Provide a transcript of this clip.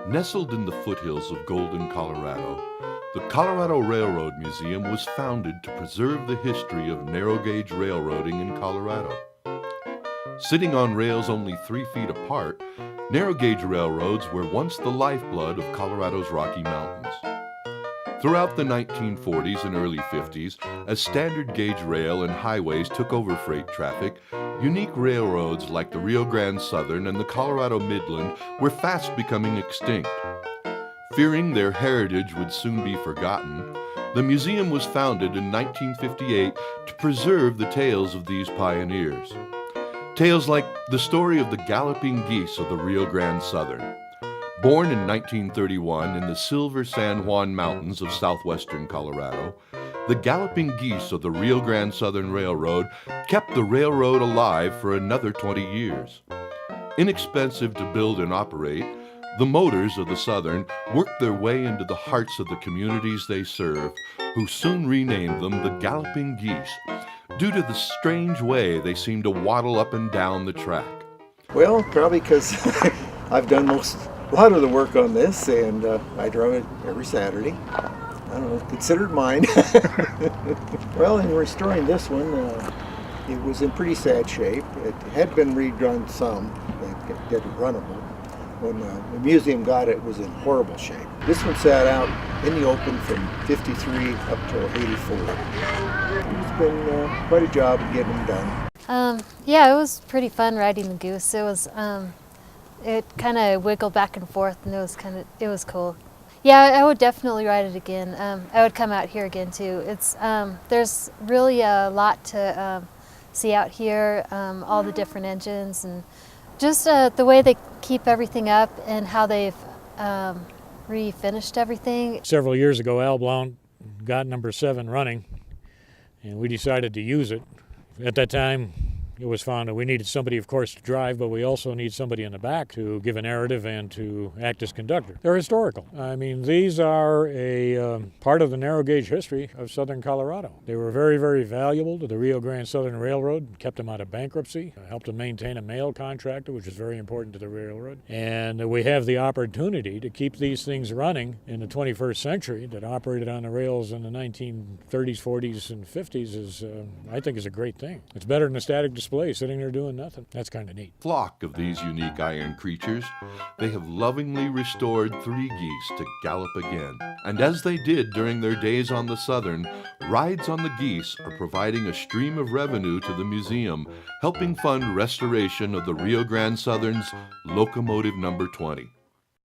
Nestled in the foothills of Golden, Colorado, the Colorado Railroad Museum was founded to preserve the history of narrow-gauge railroading in Colorado. Sitting on rails only 3 feet apart, narrow-gauge railroads were once the lifeblood of Colorado's Rocky Mountains. Throughout the 1940s and early 50s, as standard gauge rail and highways took over freight traffic, unique railroads like the Rio Grande Southern and the Colorado Midland were fast becoming extinct. Fearing their heritage would soon be forgotten, the museum was founded in 1958 to preserve the tales of these pioneers. Tales like the story of the galloping geese of the Rio Grande Southern. Born in 1931 in the Silver San Juan Mountains of southwestern Colorado, the galloping geese of the Rio Grande Southern Railroad kept the railroad alive for another 20 years. Inexpensive to build and operate, the motors of the Southern worked their way into the hearts of the communities they served, who soon renamed them the Galloping Geese, due to the strange way they seemed to waddle up and down the track. Well, probably because I've done a lot of the work on this, and I drive it every Saturday. I don't know, consider it mine. Well, in restoring this one, it was in pretty sad shape. It had been redone some, it did it runnable. When the museum got it, it was in horrible shape. This one sat out in the open from 53 up till 84. It's been quite a job getting them done. Yeah, it was pretty fun riding the Goose. It was, it kind of wiggled back and forth, and it was cool. Yeah, I would definitely ride it again. I would come out here again too. There's really a lot to see out here, all the different engines, and just the way they keep everything up and how they've refinished everything. Several years ago, Al Blount got number 7 running, and we decided to use it. At that time, it was found that we needed somebody, of course, to drive, but we also need somebody in the back to give a narrative and to act as conductor. They're historical. I mean, these are a part of the narrow gauge history of southern Colorado. They were very, very valuable to the Rio Grande Southern Railroad, kept them out of bankruptcy, helped them maintain a mail contractor, which is very important to the railroad. And we have the opportunity to keep these things running in the 21st century that operated on the rails in the 1930s, 40s, and 50s I think is a great thing. It's better than a static display sitting there doing nothing. That's kind of neat. Flock of these unique iron creatures, they have lovingly restored 3 geese to gallop again. And as they did during their days on the Southern, rides on the geese are providing a stream of revenue to the museum, helping fund restoration of the Rio Grande Southern's locomotive number 20.